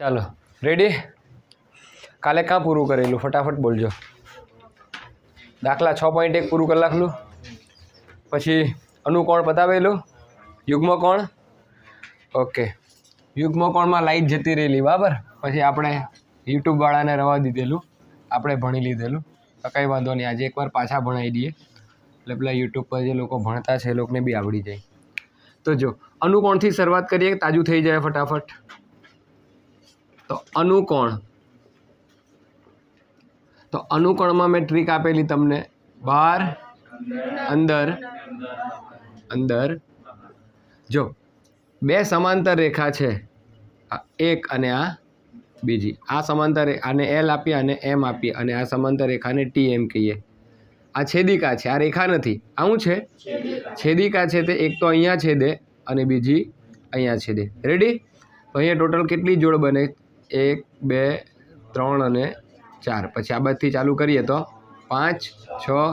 ચાલો રેડી. કાલે ક્યાં પૂરું કરેલું ફટાફટ બોલજો. દાખલા 6.1 પૂરું કરી નાખલું. પછી અનુકોણ પતાવેલું. યુગ્મકોણ ઓકે. યુગ્મકોણમાં લાઈટ જતી રહેલી બરાબર. પછી આપણે યુટ્યુબવાળાને રવા દીધેલું, આપણે ભણી લીધેલું. તો કંઈ વાંધો નહીં, આજે એકવાર પાછા ભણાવી દઈએ એટલે પેલા યુટ્યુબ પર જે લોકો ભણતા છે એ લોકોને બી આવડી જાય. તો જો અનુકોણથી શરૂઆત કરીએ, તાજું થઈ જાય ફટાફટ. તો અનુકોણમાં મેં ટ્રીક આપેલી તમને, બહાર અંદર અંદર. જો બે સમાંતર રેખા છે, એક અને આ બીજી. આ સમાંતર આને એલ આપીએ અને એમ આપીએ, અને આ સમાંતર રેખાને ટી એમ કહીએ. આ છેદિકા છે, આ રેખા નથી. આ શું છે? છેદિકા છે. તે એક તો અહીંયા છેદે અને બીજી અહીંયા છેદે. રેડી? તો અહીંયા ટોટલ કેટલી જોડ બને? 1 2 3 અને 4. પછી આ બાજુથી ચાલુ કરીએ તો 5 6.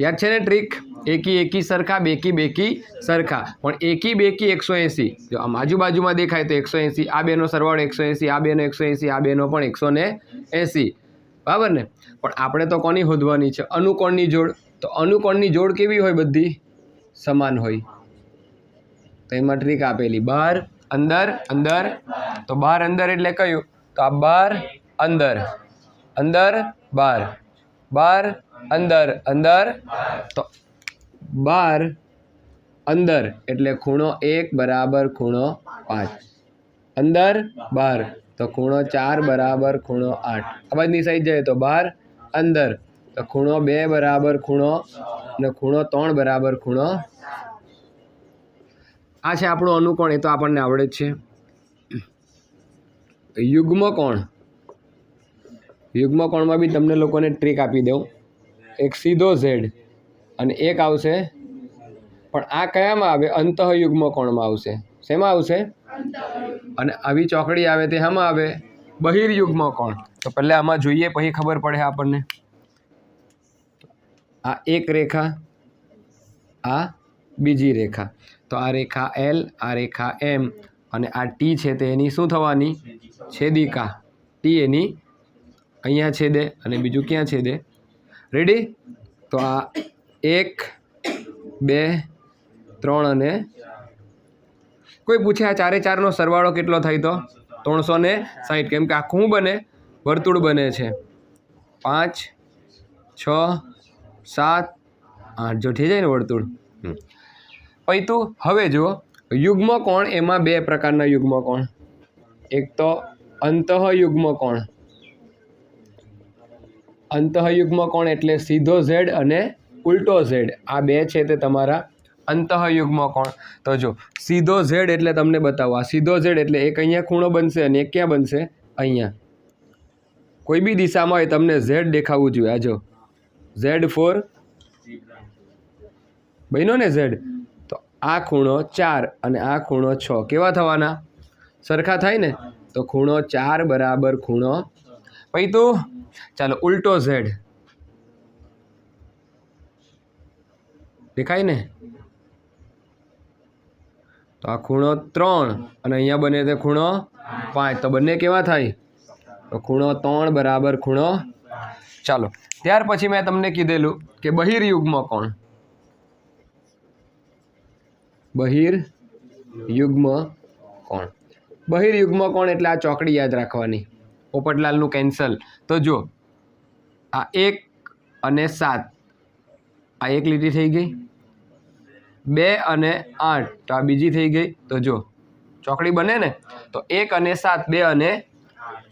યાદ છે ને ટ્રીક? એકી એકી સરખા, બેકી બેકી સરખા. પણ એકી બેકી 180. જો આમ આજુબાજુમાં દેખાય તો 180. આ બેનો સરવાળો 180, આ બેનો 180, આ બેનો પણ 180. બરાબર ને? પણ આપણે તો કોની શોધવાની છે? અનુકોણની જોડ. તો અનુકોણની જોડ કેવી હોય? બધી સમાન હોય. તો એમાં ટ્રીક આપેલી, બહાર અંદર અંદર. તો બહાર અંદર એટલે કયું? તો આ બહાર અંદર અંદર બહાર, બહાર અંદર અંદર. તો બહાર અંદર એટલે ખૂણો 1 બરાબર ખૂણો 5. અંદર બહાર તો ખૂણો 4 બરાબર ખૂણો 8. આ બાજુની સાઈડ જાય તો બહાર અંદર તો ખૂણો 2 બરાબર ખૂણો, અને ખૂણો 3 બરાબર ખૂણો. આ છે આપણું અનુકોણ. એ તો આપણને આવડે જ છે. યુગ્મકોણ. યુગ્મકોણમાં બી તમને લોકોને ટ્રીક આપી દઉં. એક સીધો ઝેડ અને એક આવશે, પણ આ કયામાં આવે? અંતઃયુગ્મકોણમાં આવશે. શેમાં આવશે? અને આવી ચોકડી આવે તે શામાં આવે? બહિર્યુગ્મકોણ. તો પહેલાં આમાં જોઈએ, પછી ખબર પડે આપણને. આ એક રેખા, આ બીજી રેખા. તો આ રેખા એલ, આ રેખા એમ, અને આ ટી છે તે એની શું થવાની? છેદિકા. ટી એની અહીંયા છેદે અને બીજું ક્યાં છેદે? રેડી? તો આ 1 2 3 અને કોઈ પૂછે આ 4 4 નો સરવાળો કેટલો થાય? તો 360. કેમ કે આખું બને? વર્તુળ બને છે. 5 6 7 8 જો થઈ જાય ને વર્તુળ. પછી તું હવે જો યુગ્મકોણ, એમાં બે પ્રકારના યુગ્મકોણ. એક તો અંતઃયુગ્મકોણ. અંતઃયુગ્મકોણ એટલે સીધો ઝેડ અને ઉલટો ઝેડ. આ બે છે તે તમારા અંતઃયુગ્મકોણ. તો જો સીધો ઝેડ એટલે તમને બતાવો. આ સીધો ઝેડ એટલે એક અહીંયા ખૂણો બનશે અને એક ક્યાં બનશે? અહીંયા. કોઈ બી દિશામાં હોય તમને ઝેડ દેખાવું જોઈએ. આ જો Z4 બન્યો ને ઝેડ. તો આ ખૂણો 4 અને આ ખૂણો 6 કેવા થવાના? સરખા થાય ને? તો ખૂણો 4 બરાબર ખૂણો. પછી તો ચાલો ઉલટો ઝેડ દેખાય ને? તો આ ખૂણો 3 અને અહીંયા બને તે ખૂણો 5. તો બંને કેવા થાય? તો ખૂણો 3 બરાબર ખૂણો. ચાલો ત્યાર પછી મેં તમને કીધેલું કે બહિર્યુગ્મકોણ. બહિર્યુગ્મકોણ. બહિર્યુગ્મકોણ એટલે આ ચોકડી યાદ રાખવાની. પોપટલાલનું કેન્સલ. તો જો આ 1 અને 7, આ એક લીટી થઈ ગઈ. 2 અને 8 તો આ બીજી થઈ ગઈ. તો જો ચોકડી બને ને? તો 1 અને 7, 2 અને,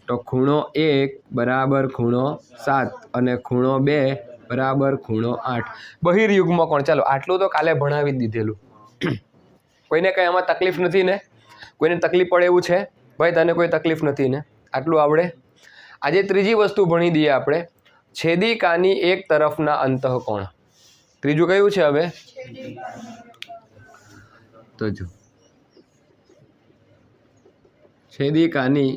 તો ખૂણો 1 બરાબર ખૂણો 7 અને ખૂણો 2 બરાબર ખૂણો 8. બહિર્યુગ્મકોણ. ચાલો આટલું તો કાલે ભણાવી જ દીધેલું. કોઈને કંઈ આમાં તકલીફ નથી ને? કોઈને તકલીફ પડે એવું છે? ભાઈ તને કોઈ તકલીફ નથી ને? આટલું આવડે? આજે ત્રીજી વસ્તુ ભણી દઈએ આપણે, છેદિકાની એક તરફના અંતઃકોણ. ત્રીજું કયું છે હવે? તો જો છેદિકાની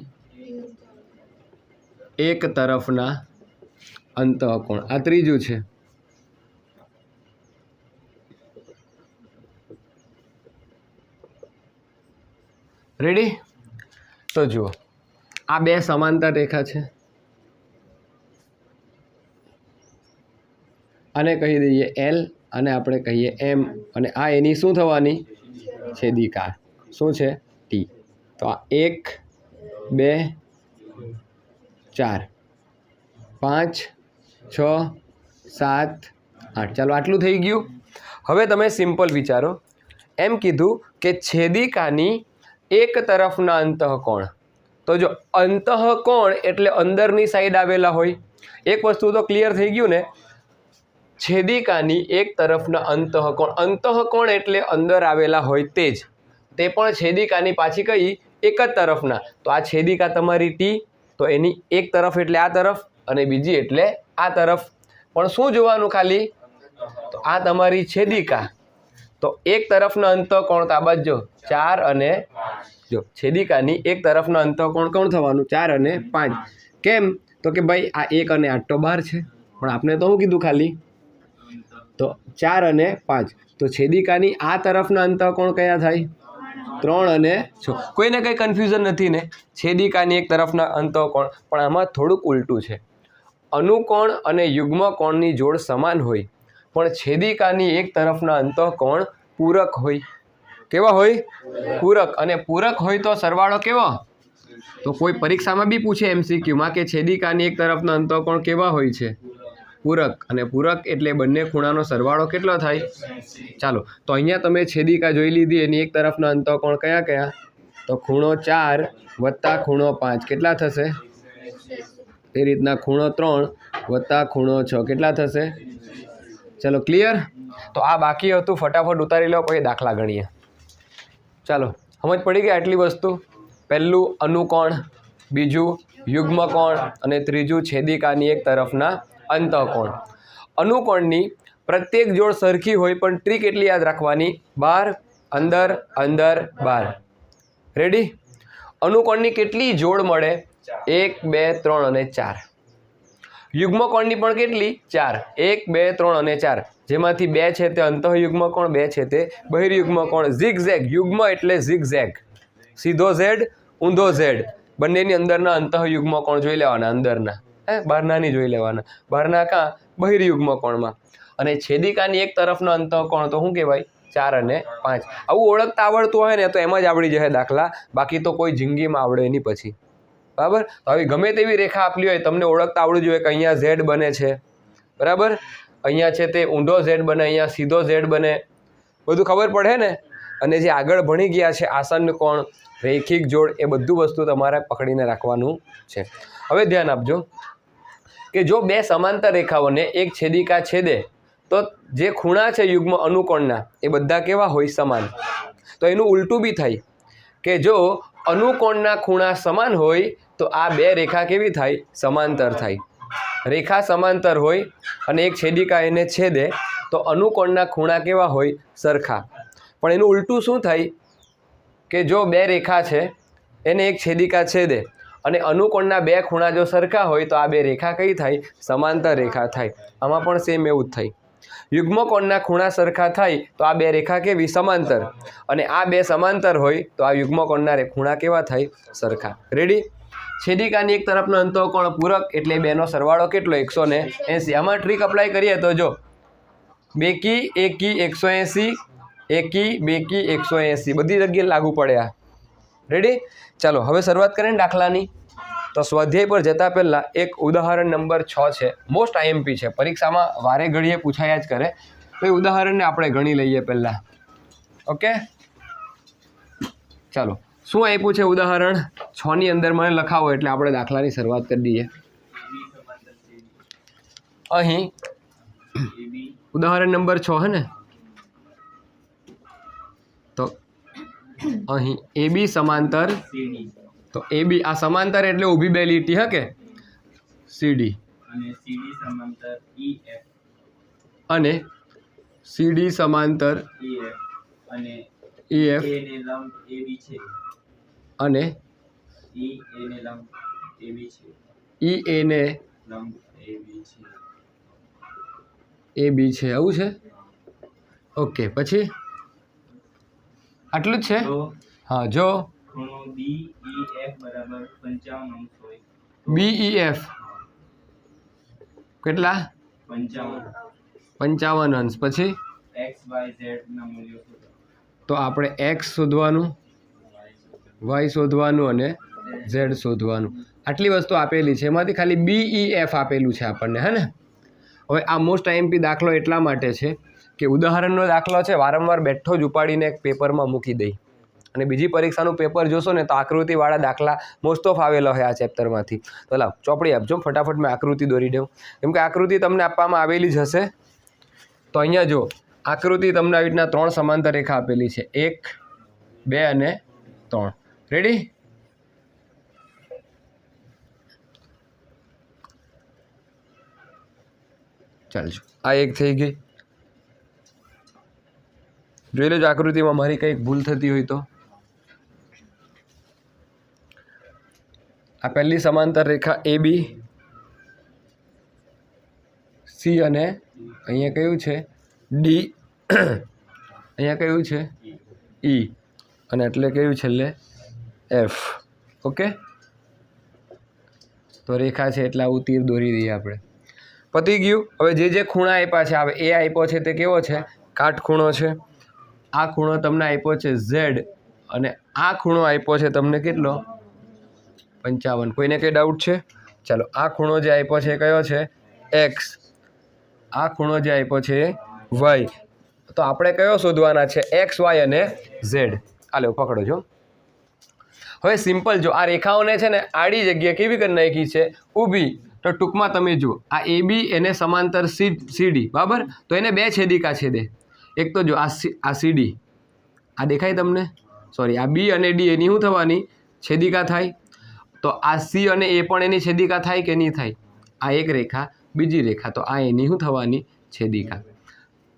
એક તરફના અંતઃકોણ. આ ત્રીજું છે. રેડી? તો જુઓ આ બે સમાંતર રેખા છે, આને કહી દઈએ એલ અને આપણે કહીએ એમ, અને આ એની શું થવાની છેદિકા શું છે ટી. તો આ 1 2 4 5 6 7 8 ચાલો આટલું થઈ ગયું. હવે તમે સિમ્પલ વિચારો, એમ કીધું કે છેદિકાની એક તરફના અંતઃકોણ. તો જો અંતઃકોણ એટલે અંદરની સાઈડ આવેલા હોય. એક વસ્તુ તો ક્લિયર થઈ ગયું ને, છેદિકાની એક તરફના અંતઃકોણ, અંતઃકોણ એટલે અંદર આવેલા હોય તે જ, તે પણ છેદિકાની પાછી કઈ એક જ તરફના. તો આ છેદિકા તમારી ટી, તો એની એક તરફ એટલે આ તરફ અને બીજી એટલે આ તરફ. પણ શું જોવાનું ખાલી, તો આ તમારી છેદિકા, તો એક તરફનો અંતઃકોણ તો આ બાજુ જો 4 અને જો છેદિકાની એક તરફનો અંતઃકોણ કોણ થવાનું 4 અને 5. કેમ તો કે ભાઈ આ 1 અને 8 તો બહાર છે, પણ આપણે તો શું કીધું ખાલી, તો 4 અને 5. તો છેદિકાની આ તરફના અંતઃકોણ કયા થાય 3 અને 6. કોઈને કંઈ કન્ફ્યુઝન નથી ને, છેદિકાની એક તરફના અંતઃકોણ. પણ આમાં થોડુંક ઉલટું છે, અનુકોણ અને યુગ્મકોણની જોડ સમાન હોય, પણ છેદિકાની એક તરફના અંતઃકોણ પૂરક હોય. કેવા હોય? પૂરક. અને પૂરક હોય તો સરવાળો કેવો? તો કોઈ પરીક્ષામાં બી પૂછે એમસીક્યુમાં કે છેદિકાની એક તરફના અંતઃકોણ કેવા હોય છે? પૂરક. અને પૂરક એટલે બંને ખૂણાનો સરવાળો કેટલો થાય? ચાલો તો અહીંયા તમે છેદિકા જોઈ લીધી, એની એક તરફના અંતઃકોણ કયા કયા? તો ખૂણો 4 વત્તા ખૂણો 5 કેટલા થશે? એ રીતના ખૂણો 3 વત્તા ખૂણો 6 કેટલા થશે? ચલો ક્લિયર. તો આ બાકી હતું, ફટાફટ ઉતારી લો પછી દાખલા ગણીએ. ચાલો સમજ પડી ગઈ આટલી વસ્તુ. પહેલું અનુકોણ, બીજું યુગ્મકોણ અને ત્રીજું છેદિકાની એક તરફના અંતઃકોણ. અનુકોણની પ્રત્યેક જોડ સરખી હોય, પણ ટ્રીક એટલી યાદ રાખવાની, બહાર અંદર અંદર બહાર. રેડી? અનુકોણની કેટલી જોડ મળે? 1 2 3 અને 4. યુગ્મકોણની પણ કેટલી? 4. 1 2 3 અને 4, જેમાંથી 2 છે તે અંતઃયુગ્મકોણ, 2 છે તે બહિર્યુગ્મકોણ. ઝિગઝેગ, યુગ્મ એટલે ઝિગઝેગ, સીધો ઝેડ ઊંધો ઝેડ, બંનેની અંદરના અંતઃયુગ્મકોણ જોઈ લેવાના, અંદરના, બહારના નહીં જોઈ લેવાના. બહારના કાં? બહિર્યુગ્મકોણમાં. અને છેદિકાની એક તરફનો અંતઃકોણ તો શું કહેવાય? 4 અને 5. આવું ઓળખતા આવડતું હોય ને તો એમ જ આવડી જાય દાખલા, બાકી તો કોઈ જિંદગીમાં આવડે નહીં પછી. બરાબર? તો આવી ગમે તેવી રેખા આપલી હોય, તમને ઓળખતા આવડવું જોઈએ કે અહીંયા ઝેડ બને છે, બરાબર, અહીંયા છે તે ઊંધો ઝેડ બને, અહીંયા સીધો ઝેડ બને, બધું ખબર પડે ને. અને જે આગળ ભણી ગયા છે આસન્ન કોણ, રૈખિક જોડ, એ બધું વસ્તુ તમારે પકડીને રાખવાનું છે. હવે ધ્યાન આપજો કે જો બે સમાંતર રેખાઓને એક છેદિકા છેદે તો જે ખૂણા છે યુગ્મ અનુકોણના એ બધા કેવા હોય? સમાન. તો એનું ઉલટું બી થાય કે જો અનુકોણના ખૂણા સમાન હોય તો આ બે રેખા કેવી થાય? સમાંતર થાય. રેખા સમાંતર હોય અને એક છેદિકા એને છેદે તો અનુકોણના ખૂણા કેવા હોય? સરખા. પણ એનું ઉલટું શું થાય કે જો બે રેખા છે એને એક છેદિકા છેદે અને અનુકોણના બે ખૂણા જો સરખા હોય તો આ બે રેખા કઈ થાય? સમાંતર રેખા થાય. આમાં પણ સેમ એવું જ થાય. યુગ્મકોણના ખૂણા સરખા થાય તો આ બે રેખા કેવી? સમાંતર. અને આ બે સમાંતર હોય તો આ યુગ્મકોણના ખૂણા કેવા થાય? સરખા. રેડી? છેદિકાની એક તરફનો અંતઃકોણ પૂરક એટલે બેનો સરવાળો કેટલો? 180. આમાં ટ્રીક અપ્લાય કરીએ તો જો બેકી એકી 180, એકી બેકી 180, બધી જગ્યાએ લાગુ પડે આ. રેડી? ચાલો હવે શરૂઆત કરીએ દાખલાની. તો સ્વાધ્યાય પર જતા પહેલાં એક ઉદાહરણ નંબર 6 છે, મોસ્ટ આઈએમપી છે, પરીક્ષામાં વારે ઘડીએ પૂછાયા જ કરે. તો એ ઉદાહરણને આપણે ગણી લઈએ પહેલાં. ઓકે ચાલો, શું આપ્યું છે ઉદાહરણ 6ની અંદર? મને લખાવો એટલે આપણે દાખલાની શરૂઆત કરી દઈએ. અહીં ઉદાહરણ નંબર 6 હે ને, તો અહીં AB સમાંતર, તો AB આ સમાંતર એટલે ઊભી બે લીટી હકે CD, અને CD સમાંતર EF, અને EA ને AB છે. આવું છે? ઓકે, પછી આટલું જ છે. હા, જો BEF કેટલા 55 અંશ પછી તો આપણે x શોધવાનું y શોધવાનું અને z શોધવાનું આટલી વસ્તુ આપેલી છે એમાંથી ખાલી BEF આપેલું છે આપણને હે ને હવે આ મોસ્ટ IMP દાખલો એટલા માટે છે કે ઉદાહરણનો દાખલો છે વારંવાર બેઠો જ ઉપાડીને એક પેપરમાં મૂકી દઈ અને બીજી પરીક્ષાનું પેપર જોશો ને તો આકૃતિવાળા દાખલા મોસ્ટ ઓફ આવેલો હોય આ ચેપ્ટરમાંથી તો લાવ ચોપડી આપજો ફટાફટ મેં આકૃતિ દોરી દઉં કેમ કે આકૃતિ તમને આપવામાં આવેલી જ હશે તો અહીંયા જો આકૃતિ તમને આવી રીતના 3 સમાંતર રેખા આપેલી છે 1 2 અને 3 રેડી ચાલજો આ એક થઈ ગઈ જોઈ લેજો આકૃતિમાં મારી કંઈક ભૂલ થતી હોય તો આ પહેલી સમાંતર રેખા AB C અને અહીંયા કયું છે D અહીંયા કયું છે E અને એટલે કયું છેલ્લે F ઓકે તો રેખા છે એટલે આવું તીર દોરી દઈએ આપણે પતી ગયું હવે જે ખૂણા આપ્યા છે હવે એ આપ્યો છે તે કેવો છે કાટખૂણો છે આ ખૂણો તમને આપ્યો છે Z અને આ ખૂણો આપ્યો છે તમને કેટલો 55 કોઈને કંઈ ડાઉટ છે ચાલો આ ખૂણો જે આપ્યો છે કયો છે X આ ખૂણો જે આપ્યો છે Y તો આપણે કયો શોધવાના છે X Y અને Z આ લો પકડો છો હવે સિમ્પલ જો આ રેખાઓને છે ને આડી જગ્યા કેવી કરી નાખી છે ઊભી તો ટૂંકમાં તમે જુઓ આ AB એને સમાંતર CD બરાબર તો એને બે છેદિકા છેદે એક તો જો આ CD આ દેખાય તમને સોરી આ B અને D એની શું થવાની છેદિકા થાય તો આ C અને A પણ એની છેદિકા થાય કે નહીં થાય આ એક રેખા બીજી રેખા તો આ એની શું થવાની છેદિકા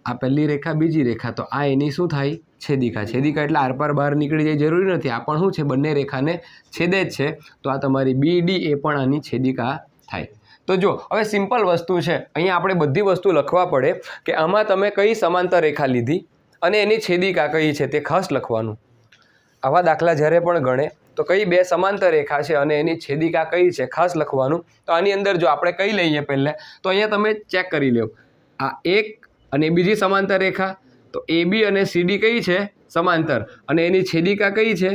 આ પહેલી રેખા બીજી રેખા તો આ એની શું થાય છેદિકા છેદિકા એટલે આરપાર બહાર નીકળી જાય જરૂરી નથી આ પણ શું છે બંને રેખાને છેદે જ છે તો આ તમારી BD એ પણ આની છેદિકા થાય તો જો હવે સિમ્પલ વસ્તુ છે અહીંયા આપણે બધી વસ્તુ લખવા પડે કે આમાં તમે કઈ સમાંતર રેખા લીધી અને એની છેદિકા કઈ છે તે ખાસ લખવાનું આવા દાખલા જ્યારે પણ ગણે તો કઈ બે સમાંતર રેખા છે અને એની છેદિકા કઈ છે ખાસ લખવાનું તો આની અંદર જો આપણે કઈ લઈએ પહેલાં તો અહીંયા તમે ચેક કરી લો આ એક અને બીજી સમાંતર રેખા તો AB અને CD કઈ છે સમાંતર અને એની છેદિકા કઈ છે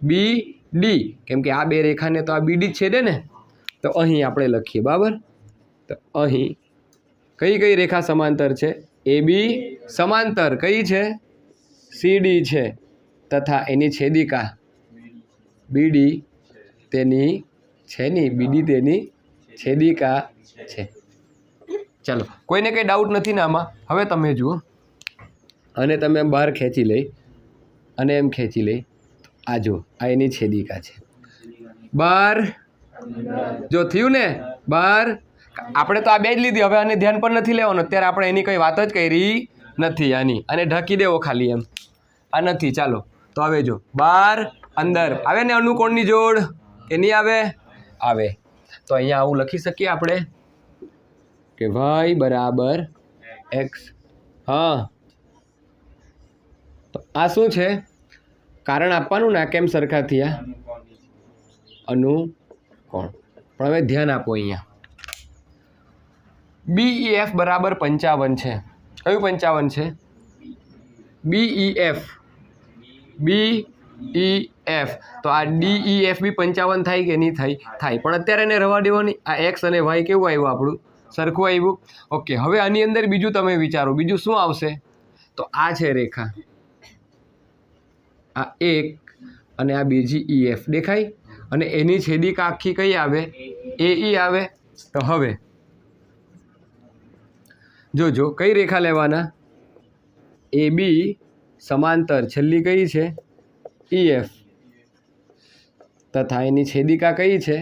BD કેમ કે આ બે રેખાને તો આ BD જ છેદે ને તો અહીં આપણે લખીએ બરાબર તો અહીં કઈ રેખા સમાંતર છે AB સમાંતર કઈ છે CD છે તથા એની છેદિકા BD તેની છે નહીં BD તેની છેદિકા છે ચાલો કોઈને કંઈ ડાઉટ નથી ને આમાં હવે તમે જુઓ અને તમે બહાર ખેંચી લઈ અને એમ ખેંચી લઈ આ જો આ એની છેદિકા છે બહાર જો થયું ને બહાર આપણે તો આ બે જ લીધી હવે આને ધ્યાન પણ નથી લેવાનું અત્યારે આપણે એની કંઈ વાત જ કરી નથી આની અને ઢાંકી દેવો ખાલી એમ આ નથી ચાલો તો હવે જો બહાર અંદર આવે ને અનુકોણની જોડ કે નહીં આવે આવે તો અહીંયા આવું લખી શકીએ આપણે કે y બરાબર x હા તો આ શું છે કારણ આપવાનું ના કેમ સરખા થયા અનુકોણ પણ હવે ધ્યાન આપો અહીંયા BEF બરાબર 55 છે કયું 55 છે BEF તો આ DEF બી 55 થાય કે નહીં થાય પણ અત્યારે એને રવા દેવાની આ x અને y કેવું આવ્યું આપણું સરખું આવ્યું ઓકે હવે આની અંદર બીજું તમે વિચારો બીજું શું આવશે તો આ છે રેખા આ એક અને આ બીજી EF દેખાય અને એની છેદિકા આખી કઈ આવે AE આવે તો હવે જોજો કઈ રેખા લેવાના AB સમાંતર છેલ્લી કઈ છે EF તથા એની છેદિકા કઈ છે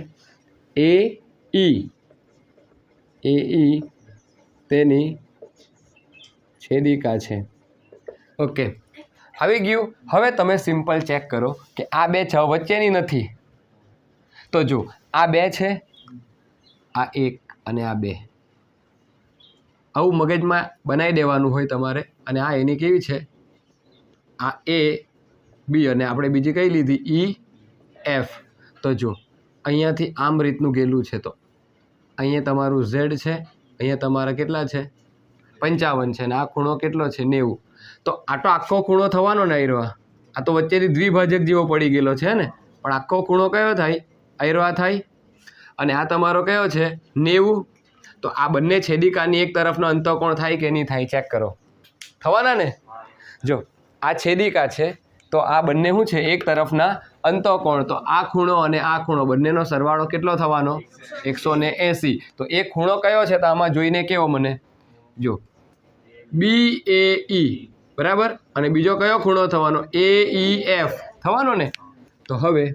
AE તેની છેદિકા છે ઓકે આવી ગયું હવે તમે સિમ્પલ ચેક કરો કે આ બે છ વચ્ચેની નથી તો જો આ બે છે આ એક અને આ બે આવું મગજમાં બનાવી દેવાનું હોય તમારે અને આ એની કેવી છે આ A B અને આપણે બીજી કઈ લીધી EF તો જો અહીંયાથી આમ રીતનું ગયેલું છે, તો અહીંયા તમારું ઝેડ છે, અહીંયા તમારા કેટલા છે 55 છે, અને આ ખૂણો કેટલો છે 90. તો આ તો આખો ખૂણો થવાનો ને આયરો, આ તો વચ્ચેથી દ્વિભાજક જેવો પડી ગયેલો છે ને, પણ આખો ખૂણો કયો થાય આયરો આ થાય, અને આ તમારો કયો છે 90. તો આ બંને છેદિકાની એક તરફનો અંતઃકોણ થાય કે નહીં થાય ચેક કરો, થવાના ને. જો આ છેદિકા છે તો આ બંને શું છે એક તરફના અંતઃકોણ, તો આ ખૂણો અને આ ખૂણો બંનેનો સરવાળો કેટલો થવાનો 180. તો એક ખૂણો કયો છે તો આમાં જોઈને કેવો મને જો BAE બરાબર, અને બીજો કયો ખૂણો થવાનો AEF થવાનો ને. તો હવે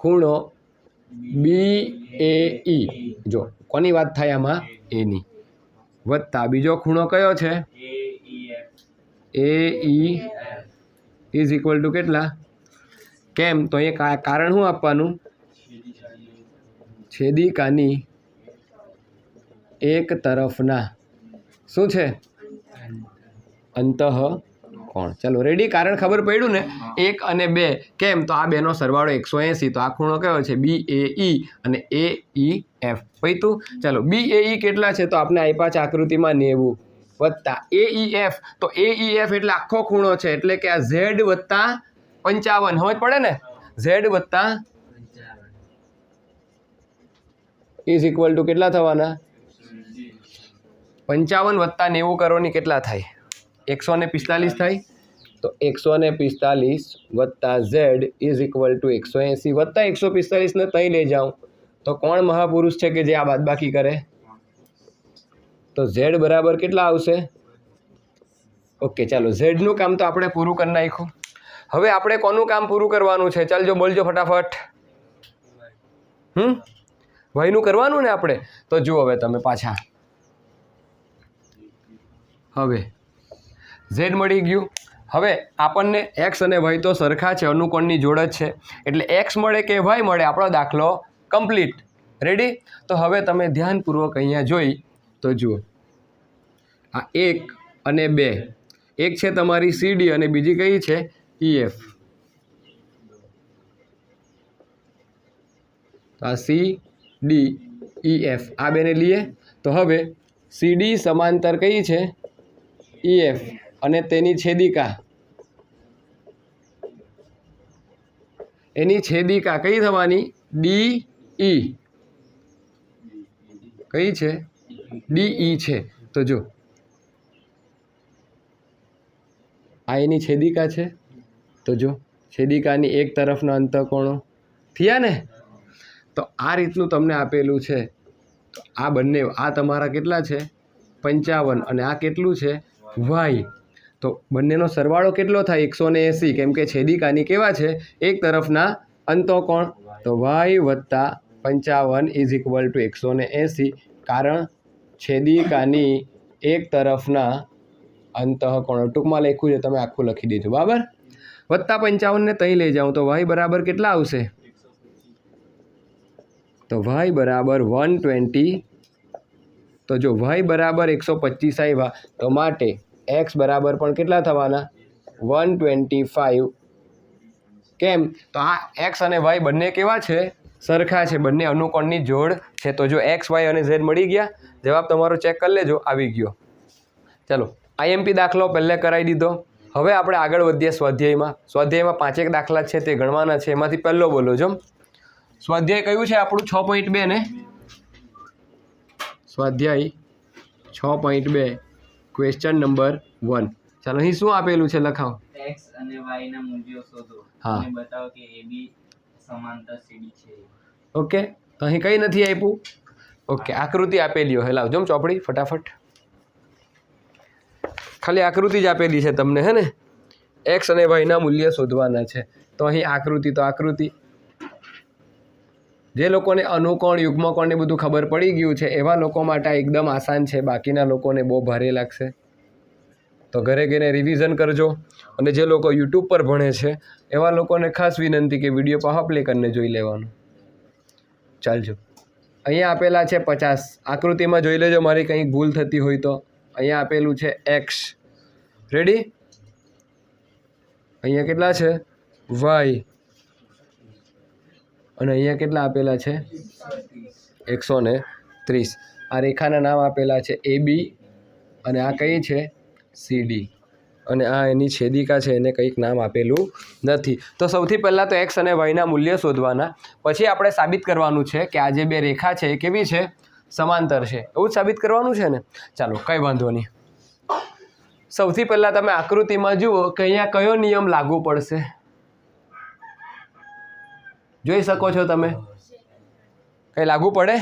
ખૂણો BAE જો કોની વાત થાય આમાં એની, વત્તા બીજો ખૂણો કયો છે AEF ઇઝ ઇક્વલ ટુ કેટલા, કેમ તો એ કારણ શું આપવાનું, છેદિકાની એક તરફના શું છે અંતઃકોણ. ચલો રેડી, કારણ ખબર પડ્યું ને 1 અને 2, કેમ તો આ બેનો સરવાળો 180. તો આ ખૂણો કયો છે BAE અને AEF પૈતું. ચાલો BAE કેટલા છે તો આપણે આપ્યા છે આકૃતિમાં 90 વત્તા AEF, તો AEF એટલે આખો ખૂણો છે, એટલે કે આ Z વત્તા 55 સમજ પડે ને, Z વત્તા ઇઝ ઇક્વલ ટુ કેટલા થવાના 55 વત્તા 90 કરો ની કેટલા થાય 145 થાય. તો 145 વત્તા Z ઇઝ ઇક્વલ ટુ 180 વત્તા 145 ને તઈ લઈ જાઉં તો કોણ મહાપુરુષ છે કે જે આ બાદબાકી કરે, તો Z બરાબર કેટલા આવશે. ઓકે ચાલો Z નું કામ તો આપણે પૂરું કરી નાખ્યું. હવે આપણે કોનું કામ પૂરું કરવાનું છે, ચાલજો બોલજો ફટાફટ. Y નું કરવાનું ને આપણે. તો જુઓ હવે તમે પાછા, હવે Z મળી ગયું. હવે આપણને X અને Y તો સરખા છે, અનુકોણની જોડ જ છે, એટલે X મળે કે Y મળે આપણો દાખલો કમ્પ્લીટ. રેડી. તો હવે તમે ધ્યાનપૂર્વક અહીંયા જોઈ તો જુઓ આ 1 અને 2, એક છે તમારી CD અને બીજી કઈ છે EF. આ CDEF આ બેને લઈએ તો હવે CD સમાંતર કઈ છે EF અને તેની છેદિકા, એની છેદિકા કઈ થવાની DE, કઈ છે DE છે. તો જો આ એની છેદિકા છે, તો જો છેદિકાની એક તરફના અંતઃકોણો થયા ને. તો આ રીતનું તમને આપેલું છે. તો આ બંને આ તમારા કેટલા છે 55 અને આ કેટલું છે Y. તો બંનેનો સરવાળો કેટલો થાય 180, કેમ કે છેદિકાની કેવા છે એક તરફના અંતઃકોણ. તો Y વત્તા 55 ઇઝ ઇક્વલ ટુ 180, કારણ છેદિકાની એક તરફના અંતઃકોણ. ટૂંકમાં લખ્યું છે, તમે આખું લખી દેજો બરાબર. વત્તા 55 ને તઈ લઈ જાઉં તો Y બરાબર કેટલા આવશે, તો Y બરાબર 120. તો જો Y બરાબર 125 આવ્યા તો માટે X બરાબર પણ કેટલા થવાના 125. કેમ તો આ X અને Y બંને કેવા છે સરખા છે, બંને અનુકોણની જોડ છે. તો જો X Y અને Z મળી ગયા, જવાબ તમારો ચેક કરી લેજો આવી ગયો. ચાલો IMP દાખલો પહેલે કરાવી દીધો. હવે આપણે આગળ વધીએ સ્વાધ્યાયમાં. સ્વાધ્યાયમાં 5 દાખલા છે તે ગણવાના છે, એમાંથી પહેલો બોલો જો. સ્વાધ્યાય કયું છે આપણું 6.2 ને, સ્વાધ્યાય 6.2 ક્વેશ્ચન નંબર 1. ચાલો અહીં શું આપેલું છે લખાવો. x અને y ના મૂલ્યો શોધો અને બતાવો કે AB સમાંતર CD છે. ઓકે, તો અહીં કઈ નથી આપ્યું. ઓકે, આકૃતિ આપેલી હોય, લાવ જો ચોપડી ફટાફટ. ખાલી આકૃતિ જ આપેલી છે તમને, હે ને. x અને y ના મૂલ્ય શોધવાના છે. તો અહીં આકૃતિ, તો આકૃતિ જે લોકોને અનુકોણ યુગ્મકોણ ને બધું ખબર પડી ગયું છે એવા લોકો માટે એકદમ આસાન છે, બાકીના લોકોને બહુ ભારે લાગશે. તો ઘરે ઘરે રિવિઝન કરજો. અને જે લોકો યુટ્યુબ પર ભણે છે એવા લોકોને ખાસ વિનંતી કે વિડીયો પાછો પ્લે કરીને જોઈ લેવાનું. ચાલજો, અહીંયા આપેલા છે 50. આકૃતિમાં જોઈ લેજો, મારી કંઈક ભૂલ થતી હોય તો. અહીંયા આપેલું છે x, રેડી. અહીંયા કેટલા છે y, અને અહીંયા કેટલા આપેલા છે 130. આ રેખાના નામ આપેલા છે AB અને આ કઈ છે CD અને આ એની છેદિકા છે એને કંઈક નામ આપેલું નથી. તો સૌથી પહેલાં તો એક્સ અને વાયના મૂલ્ય શોધવાના, પછી આપણે સાબિત કરવાનું છે કે આ જે બે રેખા છે એ કેવી છે સમાંતર છે. એવું જ સાબિત કરવાનું છે ને. ચાલો કંઈ વાંધો નહીં. સૌથી પહેલાં તમે આકૃતિમાં જુઓ કે અહીંયા કયો નિયમ લાગુ પડશે, જોઈ શકો છો તમે. કંઈ લાગુ પડે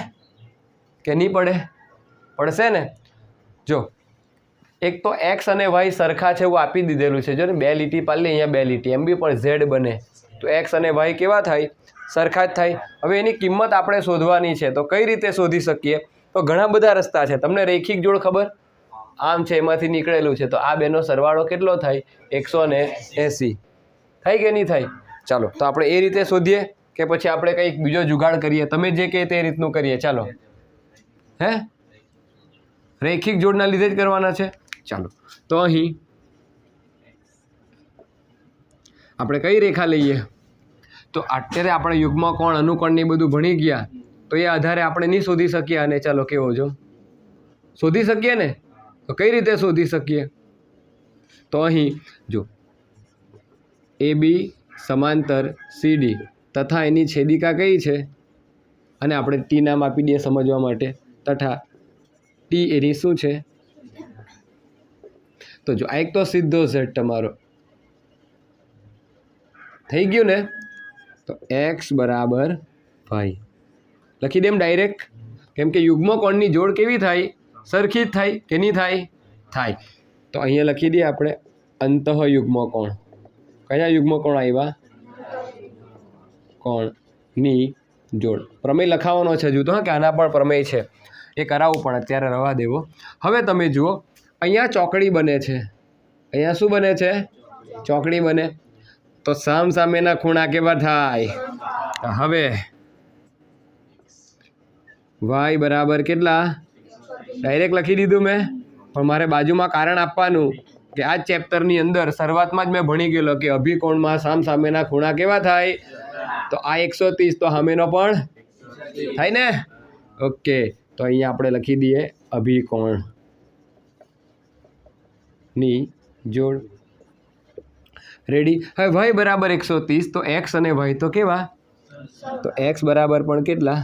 કે નહીં પડે? પડશે ને. જો એક તો એક્સ અને વાય સરખા છે એવું આપી દીધેલું છે. જો ને 2 લીટી પાડી અહીંયા 2 લીટી, એમ બી પણ ઝેડ બને તો એક્સ અને વાય કેવા થાય? સરખા જ થાય. હવે એની કિંમત આપણે શોધવાની છે. તો કઈ રીતે શોધી શકીએ? તો ઘણા બધા રસ્તા છે. તમને રેખિક જોડ ખબર? આમ છે, એમાંથી નીકળેલું છે. તો આ બેનો સરવાળો કેટલો થાય? 180 થાય કે નહીં થાય? ચાલો તો આપણે એ રીતે શોધીએ કે પછી આપણે કંઈક બીજો જુગાડ કરીએ? તમે જે કહે તે રીતનું કરીએ. ચાલો, હે રેખિક જોડના લીધે જ કરવાના છે. ચાલો તો અહીં આપણે કઈ રેખા લઈએ? તો અત્યારે આપણે યુગ્મ કોણ અનુકોણની બધું ભણી ગયા, તો એ આધારે આપણે નહીં શોધી શકીએ. અને ચાલો કેવો જો શોધી શકીએ ને, તો કઈ રીતે શોધી શકીએ? તો અહીં જો AB સમાંતર CD તથા એની છેદિકા કઈ છે, અને આપણે T નામ આપી દઈએ સમજવા માટે. તથા T એની શું છે? તો જો આ એક તો સીધો ઝેડ તમારો થઈ ગયું ને. તો x બરાબર y લખી દેમ ડાયરેક્ટ, કેમ કે યુગ્મ કોણની જોડ કેવી થાય? સરખી જ થાય કે નહીં થાય? થાય. તો અહીંયા લખી દઈએ આપણે અંતઃયુગ્મ કોણ. કયા યુગ્મ કોણ આવ્યા? કોણની જોડ. પ્રમેય લખાવવાનો છે હજુ તો, હા, કે આના પણ પ્રમેય છે, એ કરાવવું પણ અત્યારે રવા દેવો. હવે તમે જુઓ અહીંયા ચોકડી બને છે. અહીંયા શું બને છે? ચોકડી બને. તો સામ સામેના ખૂણા કેવા થાય? હવે y બરાબર કેટલા? ડાયરેક્ટ લખી દીધું મેં, પણ મારે બાજુમાં કારણ આપવાનું કે આ ચેપ્ટરની અંદર શરૂઆતમાં જ મેં ભણી ગયેલો કે અભિકોણમાં સામ સામેના ખૂણા કેવા થાય? તો આ 130 તો સામેનો પણ થાય ને. ઓકે, તો અહીંયા આપણે લખી દઈએ અભિકોણની જોડ. રેડી. હવે y બરાબર 130, તો x અને y તો કેવા? તો x બરાબર પણ કેટલા?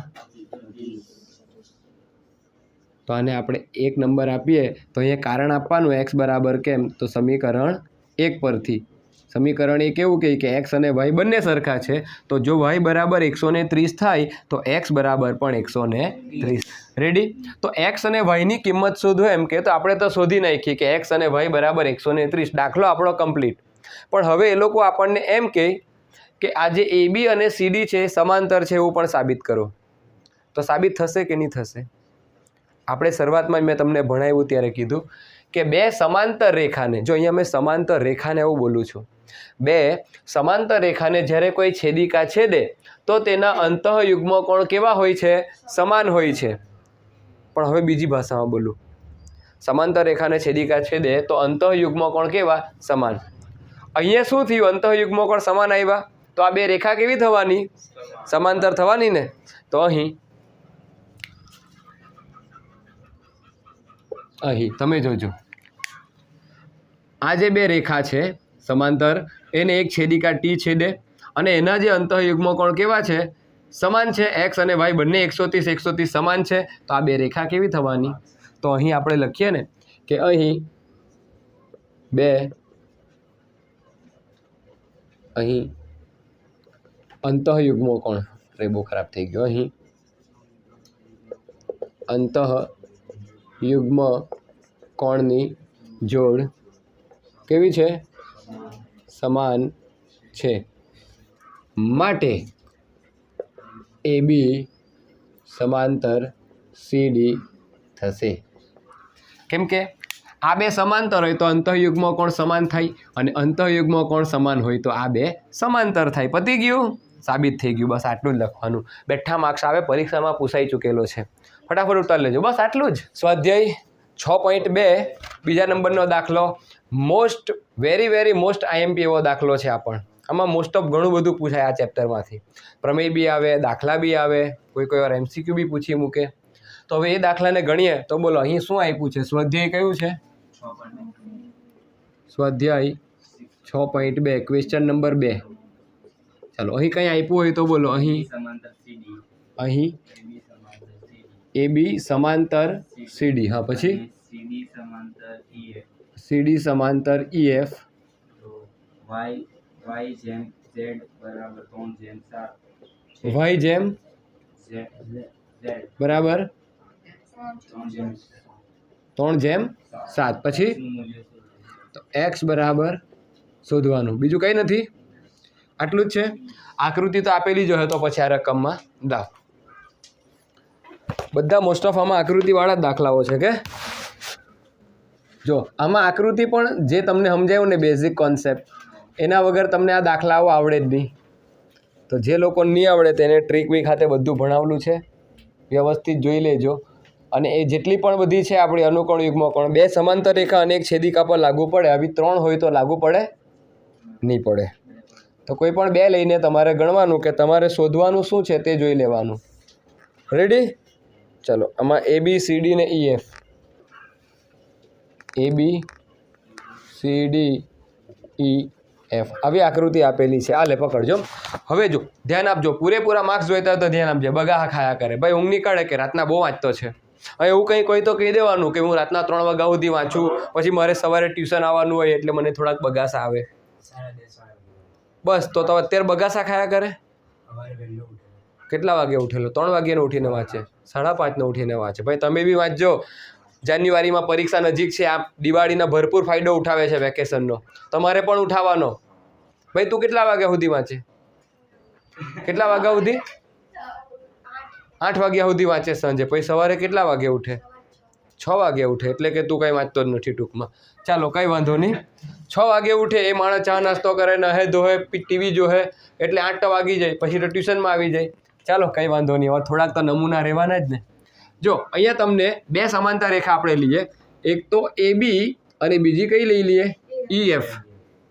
તો આને આપણે 1 નંબર આપીએ તો અહીંયા કારણ આપવાનું x બરાબર કેમ? તો સમીકરણ 1 પરથી. સમીકરણ એ કેવું કહે કે x અને y બંને સરખા છે. તો જો y બરાબર 130 થાય તો x બરાબર પણ 130. રેડી. તો x અને yની કિંમત શોધો એમ કે તો આપણે તો શોધી નાખીએ કે x અને y બરાબર 130. દાખલો આપણો કમ્પ્લીટ. પણ હવે એ લોકો આપણને એમ કહે કે આ જે AB અને CD છે સમાંતર છે એવું પણ સાબિત કરો. તો સાબિત થશે કે નહીં થશે? આપણે શરૂઆતમાં જ મેં તમને ભણાવ્યું ત્યારે કીધું કે બે સમાંતર રેખાને, જો અહીંયા મેં સમાંતર રેખાને એવું બોલું છું, બે સમાંતર રેખાને જ્યારે કોઈ છેદિકા છેદે તો તેના અંતઃયુગ્મ કોણ કેવા હોય છે? સમાન હોય છે. પણ હવે બીજી ભાષામાં બોલું, સમાંતર રેખાને છેદિકા છેદે તો અંતઃયુગ્મ કોણ કેવા? સમાન. અહીંયા શું થયું? અંતઃયુગ્મ કોણ સમાન આવ્યા તો આ બે રેખા કેવી થવાની? સમાંતર થવાની ને. તો અહીં તમે જોજો, આ જે બે રેખા છે સમાંતર, એને એક છેદિકા T છેદે અને એના જે અંતઃયુગ્મ કોણ કેવા છે? સમાન છે. x અને y બંને 130 સમાન છે. તો આ બે રેખા કેવી થવાની? તો અહીં આપણે લખીએ ને કે અહીં અંતઃયુગ્મ કોણ, બહુ ખરાબ થઈ ગયો. અહીં અંતઃયુગ્મ કોણની જોડ કેવી છે? સમાન છે. માટે AB સમાંતર CD થશે. કેમ કે આ બે સમાંતર હોય તો અંતઃયુગ્મ કોણ સમાન થાય, અને અંતઃયુગ્મ કોણ સમાન હોય તો આ બે સમાંતર થાય. પતી ગયું, સાબિત થઈ ગયું. બસ આટલું જ લખવાનું. બેઠા માર્ક્સ આવે, પરીક્ષામાં પૂછાઈ ચૂકેલો છે. ફટાફટ ઉતાર લેજો. બસ આટલું જ. સ્વાધ્યાય 6.2 બીજા નંબરનો દાખલો, વેરી મોસ્ટ IMP એવો દાખલો છે આ પણ. આમાં મોસ્ટ ઓફ ઘણું બધું પૂછાય આ ચેપ્ટરમાંથી. પ્રમેય બી આવે, દાખલા બી આવે, કોઈ વાર MCQ બી પૂછી મૂકે. તો હવે એ દાખલાને ગણીએ તો બોલો અહીં શું આપ્યું છે? સ્વાધ્યાય કયું છે? સ્વાધ્યાય 6.2 ક્વેશ્ચન નંબર 2. ચાલો અહીં કંઈ આપ્યું હોય તો બોલો. અહીં AB સમાંતર CD. હા, પછી CD સમાંતર EF. y જેમ z બરાબર 3/7. y જેમ z બરાબર 3/7. પછી તો x બરાબર શોધવાનું, બીજું કંઈ નથી. આટલું જ છે. આકૃતિ તો આપેલી જ હોય તો પછી આ રકમમાં દાવ. બધા મોસ્ટ ઓફ આમાં આકૃતિવાળા જ દાખલાઓ છે કે જો આમાં આકૃતિ પણ જે તમને સમજાયું ને બેઝિક કોન્સેપ્ટ, એના વગર તમને આ દાખલાઓ આવડે જ નહીં. તો જે લોકો નહીં આવડે તેને ટ્રીક વીક ખાતે બધું ભણાવેલું છે, વ્યવસ્થિત જોઈ લેજો. અને એ જેટલી પણ બધી છે આપણી અનુકોણ યુગ્મ કોણ, 2 સમાંતર રેખા અને 1 છેદિકા પર લાગુ પડે, આવી 3 હોય તો લાગુ પડે નહીં પડે. તો કોઈ પણ 2 લઈને તમારે ગણવાનું કે તમારે શોધવાનું શું છે તે જોઈ લેવાનું. રેડી? ચલો આમાં ABCD ને EF, ABCD EF આવી આકૃતિ આપેલી છે. આ લે પકડજો. હવે જો ધ્યાન આપજો, પૂરેપૂરા માર્ક્સ જોઈતા હોય તો ધ્યાન આપજો. બગા ખાયા કરે ભાઈ, ઊંઘ નીકળે કે રાતના બહુ વાંચતો છે. હવે એવું કંઈ કોઈ તો કહી દેવાનું કે હું રાતના 3 વાગ્યા સુધી વાંચું, પછી મારે સવારે ટ્યુશન આવવાનું હોય એટલે મને થોડાક બગાસા આવે. બસ તો અત્યારે બગાસા ખાયા કરે. કેટલા વાગે ઉઠેલો? 3 વાગ્યાને ઉઠીને વાંચે, 5:30 ઉઠીને વાંચે. ભાઈ તમે બી વાંચજો. જાન્યુઆરીમાં પરીક્ષા નજીક છે. આ દિવાળીના ભરપૂર ફાયદો ઉઠાવે છે વેકેશનનો, તમારે પણ ઉઠાવવાનો. ભાઈ તું કેટલા વાગ્યા સુધી વાંચે? કેટલા વાગ્યા સુધી? 8 વાગ્યા સુધી વાંચે સાંજે. પછી સવારે કેટલા વાગે ઉઠે? 6 વાગે ઉઠે. એટલે કે તું કંઈ વાંચતો જ નથી ટૂંકમાં. ચાલો કંઈ વાંધો નહીં. 6 વાગે ઉઠે એ માણસ ચા નાસ્તો કરે, નહે ધોહે, TV જોહે, એટલે 8 વાગી જાય. પછી તો ટ્યુશનમાં આવી જાય. ચાલો કંઈ વાંધો નહીં. હવે થોડાક તો નમૂના રહેવાના જ ને. જો અહીંયા તમને 2 સમાંતર રેખા આપણે લઈએ, એક તો AB અને બીજી કઈ લઈ લઈએ?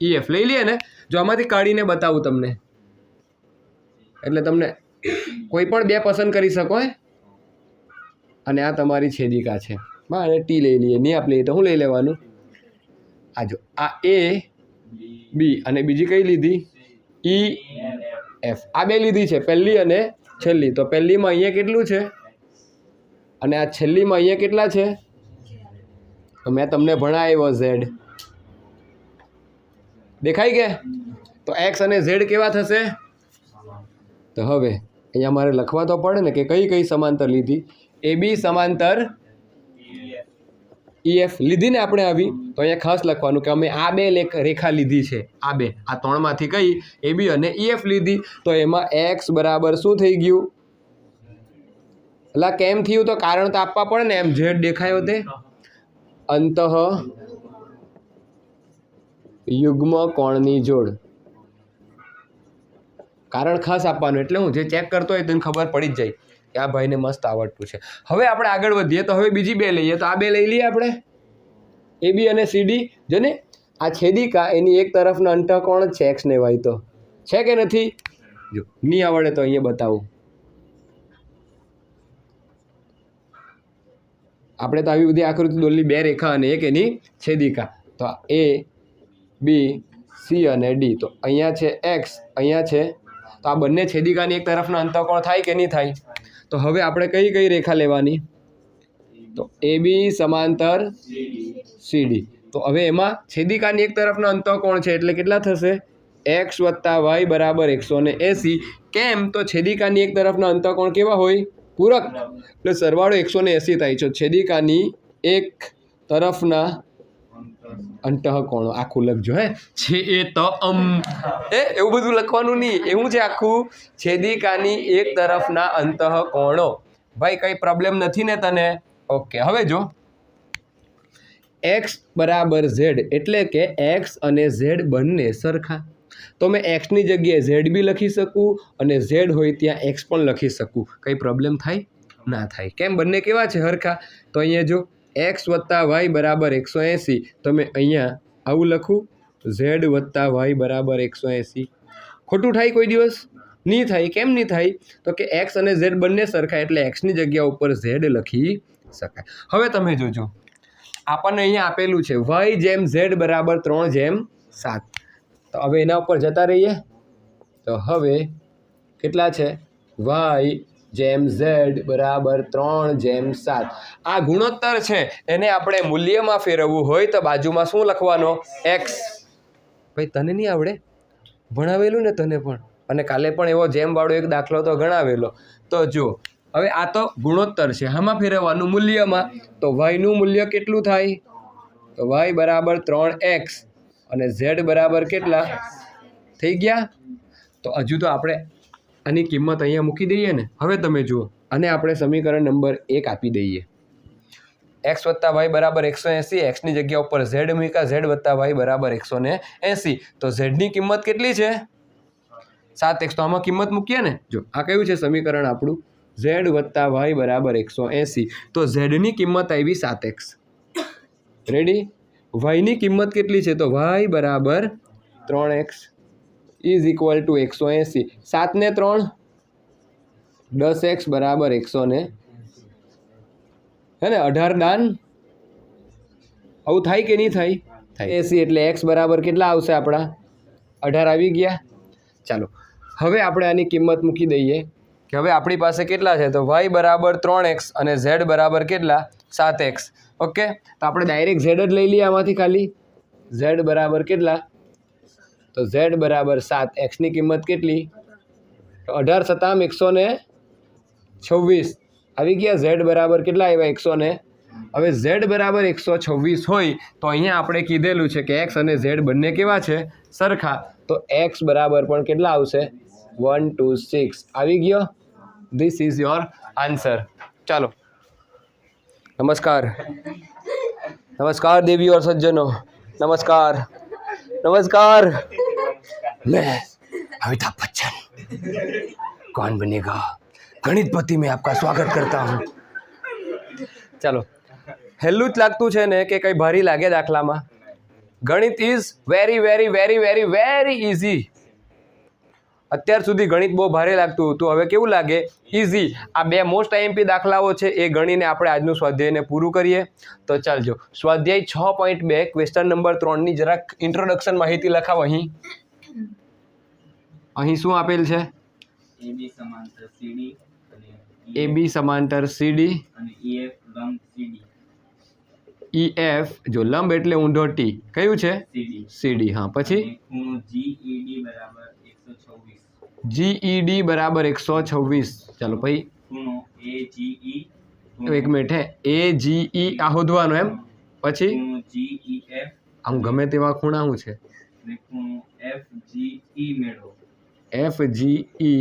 EF લઈ લઈએ ને. જો આમાંથી કાઢીને બતાવું તમને, એટલે તમને કોઈ પણ 2 પસંદ કરી શકો. અને આ તમારી છેદિકા છે. અને T લઈ લઈએ. નહીં આપ લઈએ તો શું લઈ લેવાનું? આ જો આ AB અને બીજી કઈ લીધી? EF. આ 2 લીધી છે, પહેલી અને છેલ્લી. તો પહેલીમાં અહીંયા કેટલું છે અને આ છેલ્લીમાં અહીંયા કેટલા છે? તો મેં તમને ભણાવ્યો Z. દેખાઈ ગયા? તો X અને Z કેવા થશે? તો હવે અહીંયા મારે લખવા તો પડે ને કે કઈ કઈ સમાંતર લીધી. AB સમાંતર EF લીધી ને આપણે આવી. તો અહીંયા ખાસ લખવાનું કે અમે આ 2 રેખા લીધી છે. આ 2, આ 3માંથી કઈ? AB અને EF લીધી. તો એમાં X બરાબર શું થઈ ગયું? એટલે કેમ થયું? તો કારણ તો આપવા પડે ને. એમ Z દેખાયો તે અંતઃ યુગ્મ કોણની જોડ. કારણ ખાસ આપવાનું. એટલે હું જે ચેક કરતો હોય તેને ખબર પડી જ જાય કે આ ભાઈને મસ્ત આવડતું છે. હવે આપણે આગળ વધીએ તો હવે બીજી 2 લઈએ. તો આ 2 લઈ લઈએ આપણે, AB અને CD. જો ને આ છેદિકા એની એક તરફનો અંતઃકોણ જ છે X ને Y. તો છે કે નથી? જો નહીં આવડે તો અહીંયા બતાવું. આપણે તો આવી બધી આકૃતિ દોરેલી, 2 રેખા અને એક એની છેદિકા. તો A, B, C અને D. તો અહીંયા છે X, અહીંયા છે. તો આ બંને છેદિકાની એક તરફનો અંતઃકોણ થાય કે નહીં થાય? તો હવે આપણે કઈ કઈ રેખા લેવાની? તો AB સમાંતર CD. તો હવે એમાં છેદિકાની એક તરફનો અંતઃકોણ છે એટલે કેટલા થશે? X + Y બરાબર 180. કેમ? તો છેદિકાની એક તરફના અંતઃકોણ કેવા હોય? પૂરક. એટલે સરવાળો 180 થાય છે. છેદિકાની એક તરફના અંતઃકોણો આખું લખજો. એવું બધું લખવાનું નહીં. એવું છે આખું છેદિકાની એક તરફના અંતઃકોણો. ભાઈ કંઈ પ્રોબ્લેમ નથી ને તને? ઓકે. હવે જો X બરાબર Z એટલે કે X અને Z બંને સરખા. તો મેં Xની જગ્યાએ Z બી લખી શકું અને Z હોય ત્યાં X પણ લખી શકું. કંઈ પ્રોબ્લેમ થાય? ના થાય. કેમ? બંને કેવા છે? સરખા. તો અહીંયા જો X + Y બરાબર 180. તો મેં અહીંયા આવું લખું Z + Y બરાબર 180. ખોટું થાય કોઈ દિવસ? નહીં થાય. કેમ નહીં થાય? તો કે એક્સ અને ઝેડ બંને સરખા એટલે એક્સની જગ્યા ઉપર ઝેડ લખી શકાય. હવે તમે જોજો, આપણને અહીંયા આપેલું છે વાય જેમ ઝેડ બરાબર 3:7. તો હવે એના ઉપર જતા રહીએ. તો હવે કેટલા છે? વાય જેમ ઝેડ બરાબર 3:7. આ ગુણોત્તર છે, એને આપણે મૂલ્યમાં ફેરવવું હોય તો બાજુમાં શું લખવાનો? એક્સ. ભાઈ તને નહીં આવડે? ભણાવેલું ને તને પણ, અને કાલે પણ એવો જેમવાળો એક દાખલો તો ગણાવેલો. તો જો હવે આ તો ગુણોત્તર છે, આમાં ફેરવવાનું મૂલ્યમાં. તો વાયનું મૂલ્ય કેટલું થાય? તો વાય બરાબર 3x અને ઝેડ બરાબર કેટલા થઈ ગયા? તો હજુ તો આપણે આની કિંમત અહીંયા મૂકી દઈએ ને. હવે તમે જુઓ, અને આપણે સમીકરણ નંબર 1 આપી દઈએ. એક્સ વત્તા વાય બરાબર 180. એક્સની જગ્યા ઉપર ઝેડ મૂક્યા, ઝેડ વત્તા વાય બરાબર 180. તો ઝેડની કિંમત કેટલી છે? 7x. તો આમાં કિંમત મૂકીએ ને. જો આ કયું છે સમીકરણ આપણું? ઝેડ વત્તા વાય બરાબર 180. તો ઝેડની કિંમત આવી 7x. રેડી? વાયની કિંમત કેટલી છે? તો વાય બરાબર 3x ઇઝ ઇક્વલ ટુ 180. 7 ને 3 10x બરાબર 180. હે ને? 18 દાન. આવું થાય કે નહીં થાય? 80 એટલે x બરાબર કેટલા આવશે આપણા? 18 આવી ગયા. ચાલો હવે આપણે આની કિંમત મૂકી દઈએ કે હવે આપણી પાસે કેટલા છે? તો y બરાબર 3x અને z બરાબર કેટલા? 7x. ઓકે, તો આપણે ડાયરેક્ટ z જ લઈ લઈએ આમાંથી ખાલી. z બરાબર કેટલા? તો z બરાબર 7. એક્સની કિંમત કેટલી? તો 18 સતામ 126 આવી ગયા. z બરાબર કેટલા આવ્યા? 100 ને. હવે z બરાબર 126 હોય તો અહીંયા આપણે કીધેલું છે કે x અને z બંને કેવા છે? સરખા. તો x બરાબર પણ કેટલા આવશે? 126 આવી ગયો. This is your answer. ચાલો, નમસ્કાર. નમસ્કાર દેવી और सज्जनों, नमस्कार. नमस्कार. मैं अमिताभ बच्चन कौन बनेगा गणितपति में आपका स्वागत करता हूँ. ચાલો, હેલું જ લાગતું છે ને કે કંઈ ભારી લાગે દાખલામાં? ગણિત is very very very very very easy. અત્યાર સુધી ગણિત બહુ ભારે લાગતું હતું, હવે કેવું લાગે? ઇઝી. આ 2 મોસ્ટ આઈએમપી દાખલાઓ છે, એ ગણીને આપણે આજનું સ્વાધ્યાયને પૂરું કરીએ. તો ચાલજો, સ્વાધ્યાય 6.2 ક્વેશ્ચન નંબર 3ની જરાક ઇન્ટ્રોડક્શન માહિતી લખાવો. અહીં શું આપેલ છે? AB સમાંતર CD અને AB સમાંતર CD અને EF લંબ CD. EF જો લંબ એટલે ઊંધો T કયું છે? CD. CD. હા, પછી અને ખૂણો GED બરાબર 126. GED બરાબર 126. ચાલો ભાઈ, ખૂણો AGE. એક મિનિટ. હે AGE આ શોધવાનું એમ? પછી ખૂણો GEF આમ ગમે તેવા ખૂણા શું છે? અને ખૂણો FGE મેળવો. FGE.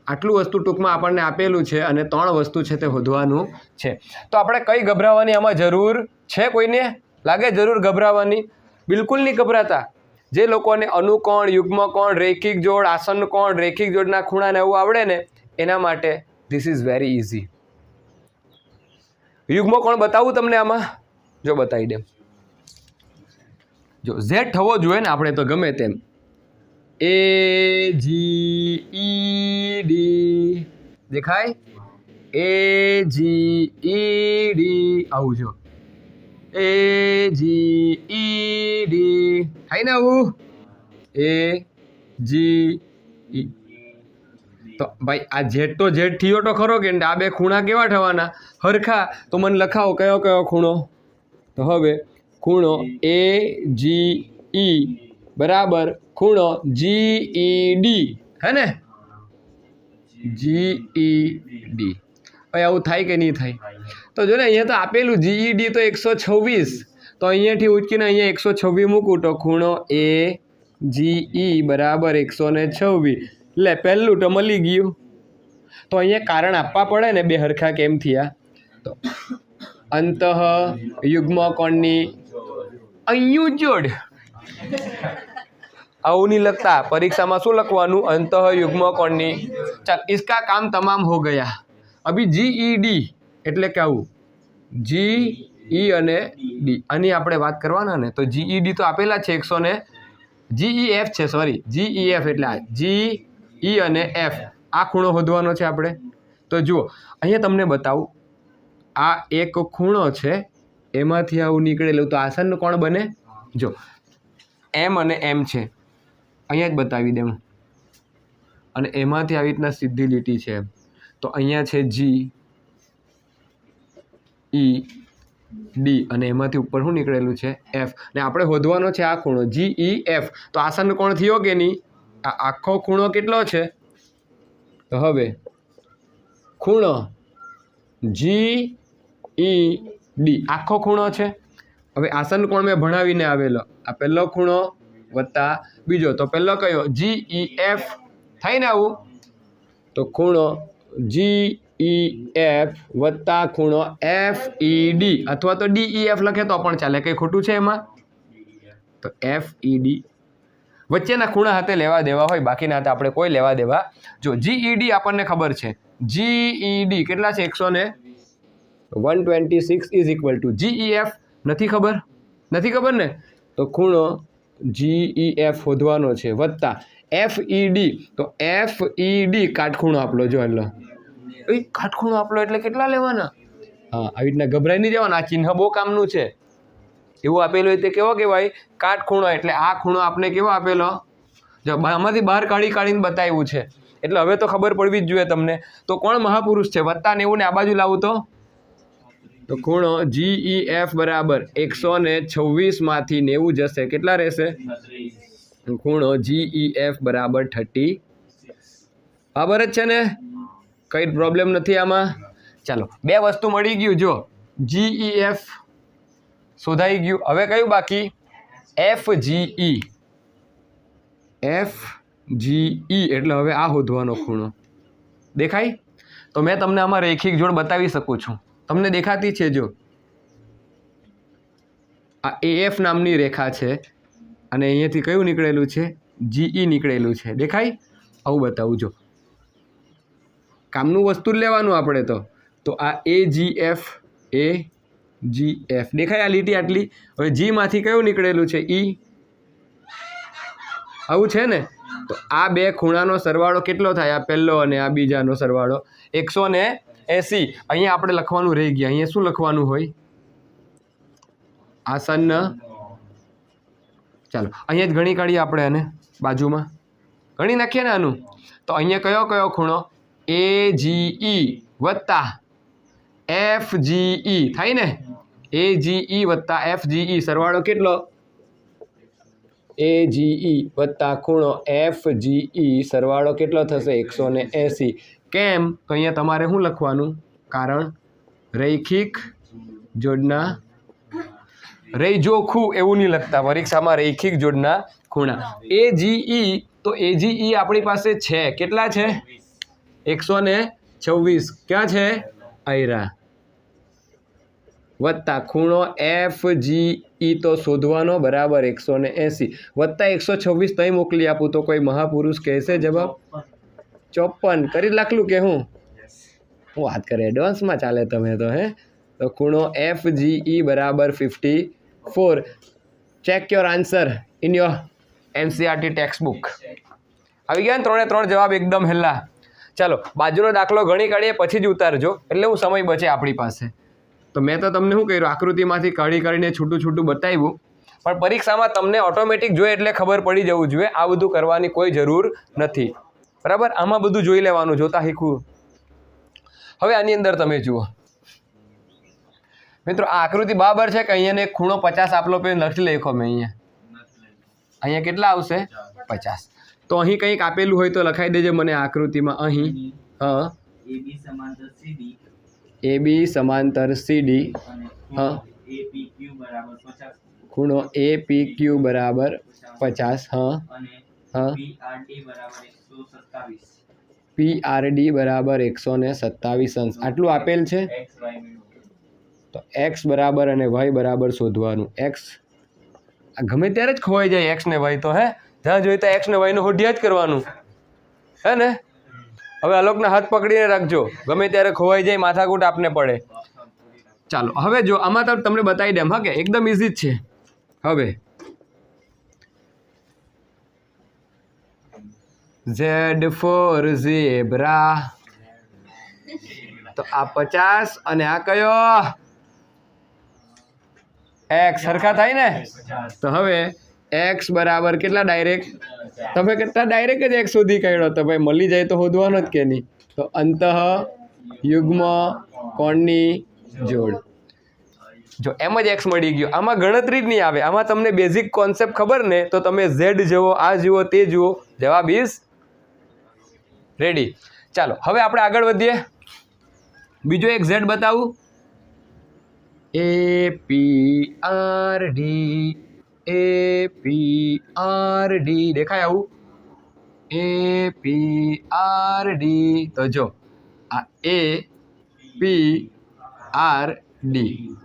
આટલું વસ્તુ ટૂંકમાં આપણને આપેલું છે અને 3 વસ્તુ છે તે શોધવાનું છે. તો આપણે કઈ ગભરાવાની આમાં જરૂર છે? કોઈને લાગે જરૂર ગભરાવાની? બિલકુલ નહીં ગભરાતા. જે લોકોને અનુકોણ, યુગ્મકોણ, રેખિક જોડ, આસન્ન કોણ, રેખિક જોડના ખૂણાને એવું આવડે ને એના માટે ધીસ ઇઝ વેરી ઇઝી. યુગ્મકોણ બતાવું તમને આમાં? જો બતાવી દે. જો ઝેડ થવો જોઈએ ને આપણે તો ગમે તેમ. AGED દેખાય? AGED આવું જો. AGED થાય ને આવું? AGE. તો ભાઈ આ ઝેડ તો ઝેડ થયો તો ખરો કે આ 2 ખૂણા કેવા થવાના? હરખા. તો મને લખાવો કયો કયો ખૂણો? તો હવે ખૂણો AGE બરાબર ખૂણો GED. હે ને? GED. ભાઈ આવું થાય કે નહીં થાય? તો જો ને અહીંયા તો આપેલું GED તો 126. તો અહીંયાથી ઉચકીને અહીંયા 126 મૂકું તો ખૂણો AGE બરાબર 126. લે, પહેલું તો મળી ગયું. તો અહીંયા કારણ આપવા પડે ને 2 હરખા કેમ થયા? તો અંતઃ યુગ્મકોણની અહીંયા જોડ. આવું નહીં લખતા. પરીક્ષામાં શું લખવાનું? અંતઃ યુગ્મકોણની. ચાલ, इसका काम तमाम हो गया. अभी GED એટલે કે આવું GE અને D આની આપણે વાત કરવાના ને. તો GED તો આપેલા છે 126. GEF છે, સોરી GEF એટલે આ GE અને F આ ખૂણો શોધવાનો છે આપણે. તો જુઓ અહીંયા તમને બતાવું, આ એક ખૂણો છે, એમાંથી આવું નીકળેલું તો આસન કોણ બને? જો M અને M છે, અહીંયા જ બતાવી દઉં, અને એમાંથી આવી રીતના સીધી લીટી છે, તો અહીંયા છે GED અને એમાંથી ઉપર શું નીકળેલું છે? F. ને આપણે શોધવાનો છે આ ખૂણો GEF. તો આસન કોણ થયો કે નહીં? આ આખો ખૂણો કેટલો છે? તો હવે ખૂણો GED આખો ખૂણો છે. હવે આસન કોણ મેં ભણાવીને આવેલો, આ પહેલો ખૂણો વત્તા બીજો, તો પહેલો કયો? GEF થાય ને આવું. તો ખૂણો GEF વત્તા ખૂણો FED, અથવા તો DEF લખે તો પણ ચાલે, કંઈ ખોટું છે એમાં? તો FED વચ્ચેના ખૂણા હાથે લેવા દેવા હોય, બાકીના હાથે આપણે કોઈ લેવા દેવા. જો GED આપણને ખબર છે, GED કેટલા છે? 126 ઇઝ ઇક્વલ ટુ GEF નથી ખબર? નથી ખબર ને? તો ખૂણો GEF શોધવાનો છે વત્તા FED. તો FED કાટખૂણો આપલો. જો એટલે કાટખૂણો આપલો એટલે કેટલા લેવાના? હા, આવી રીતના ગભરાઈ નહીં જવાના, આ ચિહ્ન બહુ કામનું છે. એવું આપેલું હોય તે કેવો કહેવાય? કાટખૂણો. એટલે આ ખૂણો આપણે કેવો આપેલો? જો આમાંથી બહાર કાઢીને બતાવ્યું છે, એટલે હવે તો ખબર પડવી જ જોઈએ તમને. તો કોણ મહાપુરુષ છે? વત્તા 90 ને આ બાજુ લાવું તો ખૂણો GEF બરાબર 126 માંથી 90 જશે, કેટલા રહેશે? ખૂણો GEF બરાબર 30. બરાબર જ છે ને? કંઈ પ્રોબ્લેમ નથી આમાં. ચાલો, બે વસ્તુ મળી ગયું. જો GEF શોધાઈ ગયું. હવે કયું બાકી? FGE. FGE એટલે હવે આ શોધવાનો ખૂણો દેખાય. તો મેં તમને આમાં રૈખિક જોડ બતાવી શકું છું, તમને દેખાતી છે. જો આ AF નામની રેખા છે, અને અહીંયાથી કયું નીકળેલું છે? GE નીકળેલું છે, દેખાય? આવું બતાવું. જો કામનું વસ્તુ જ લેવાનું આપણે તો આ AGF દેખાય આ લીટી આટલી. હવે G માંથી કયું નીકળેલું છે? E. આવું છે ને? તો આ બે ખૂણાનો સરવાળો કેટલો થાય? આ પહેલો અને આ બીજાનો સરવાળો 180. અહીંયા આપણે લખવાનું રહી ગયા. અહીંયા શું લખવાનું હોય? આસન. ચાલો અહીંયા જ ગણી કાઢીએ આપણે, આને બાજુમાં ગણી નાખીએ ને આનું. તો અહીંયા કયો ખૂણો? AGE વત્તા FGE થાય ને? AGE વત્તા FGE સરવાળો કેટલો? AGE વત્તા ખૂણો FGE સરવાળો કેટલો થશે? 180. કેમ? તો અહીંયા તમારે શું લખવાનું? કારણ રૈખિક જોડના જોખું એવું નહીં લખતા પરીક્ષામાં. રૈખિક જોડના ખૂણા AGE. તો AGE આપણી પાસે છે, કેટલા છે? 126. ક્યાં છે? આયરા. વત્તા ખૂણો FGE તો શોધવાનો બરાબર 180 વત્તા 126 તઈ મોકલી આપું તો કોઈ મહાપુરુષ કહેશે જવાબ? 54 કરી લાખલું કે હું વાત કરે? એડવાન્સમાં ચાલે તમે તો. તો ખૂણો FGE બરાબર 54. Check your answer in your NCERT text book. આવી ગયા ને 3 3 જવાબ એકદમ હેલા. ચાલો બાજુનો દાખલો ગણી કાઢીએ, પછી જ ઉતારજો, એટલે હું સમય બચે આપણી પાસે. તો મેં તો તમને શું કર્યું? આકૃતિમાંથી કાઢીને છૂટું બતાવ્યું, પણ પરીક્ષામાં તમને ઓટોમેટિક જોઈએ એટલે ખબર પડી જવું જોઈએ. આ બધું કરવાની કોઈ જરૂર નથી, બરાબર? આમાં બધું જોઈ લેવાનું, જોતા શીખવું. હવે આની અંદર તમે જુઓ મિત્રો, આ આકૃતિ બરાબર છે કે અહીંયા એક ખૂણો 50 આપલો પેલો લખી લખો મેં અહીંયા કેટલા આવશે? 50. તો અહીં કંઈક આપેલું હોય તો લખાઈ દેજો મને આકૃતિમાં. અહીં AB સમાંતર CD, ખૂણો APQ બરાબર 50. PRD બરાબર 127 અંશ. આટલું આપેલ છે. તો x બરાબર અને y બરાબર શોધવાનું. x ગમે ત્યારે જ ખોવાઈ જાય, x ને y તો જ્યાં જોઈએ તો x ને y નું હોઢિયા જ કરવાનું, હે ને? હવે આલોકના હાથ પકડીને રાખજો, ગમે ત્યારે ખોવાઈ જાય, માથાકૂટ આપને પડે. ચાલો હવે જો આમાં તમને બતાવી દેમ કે એકદમ ઇઝી જ છે. હવે Z ફોર ઝેબ્રા. તો આ 50 અને આ કયો x સરખા થાય ને. તો હવે x બરાબર કેટલા ડાયરેક્ટ તમે કેટલા ડાયરેક્ટ જ x શોધી કાઢ્યો તો ભાઈ મળી જાય તો શોધવાનો જ કે નહીં. તો અંતઃ યુગ્મ કોણની જોડ. જો એમ જ x મળી ગયો. આમાં ગણતરી જ નહીં આવે. આમાં તમને બેઝિક કોન્સેપ્ટ ખબર ને તો તમે z જુઓ, આ જુઓ, તે જુઓ, જવાબ ઇઝ રેડી. ચાલો હવે આપણે આગળ વધીએ. બીજો એક z બતાવું. APRD APRD દેખાય આવું APRD. તો જો આ APRD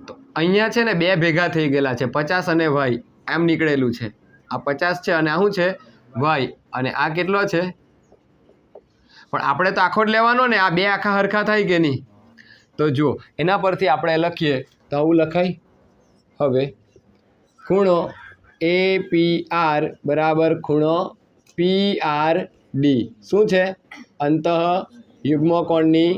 તો અહીંયા છે ને બે ભેગા થઈ ગયેલા છે 50 અને y એમ નીકળેલું છે. આ 50 છે અને આ શું છે y અને આ કેટલો છે પણ આપણે તો આખો જ લેવાનો ને. આ બે આખા હરખા થાય કે નહીં. તો જુઓ એના પરથી આપણે લખીએ તો આવું લખાય. હવે ખૂણો APR બરાબર ખૂણો PRD શું છે અંતઃ યુગ્મ કોણની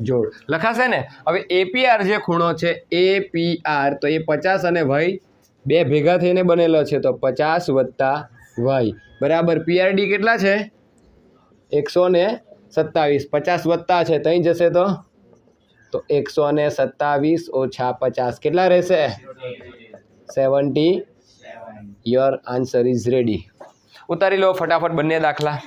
જોડ લખાશે ને. હવે APR જે ખૂણો છે APR તો એ 50 અને y બે ભેગા થઈને બનેલો છે. તો 50 વત્તા y બરાબર PRD કેટલા છે 127. 50 વત્તા છે ત્યાં જશે તો 127 ઓછા 50 કેટલા રહેશે 70. Your answer is ready. ઉતારી લો ફટાફટ બંને દાખલા.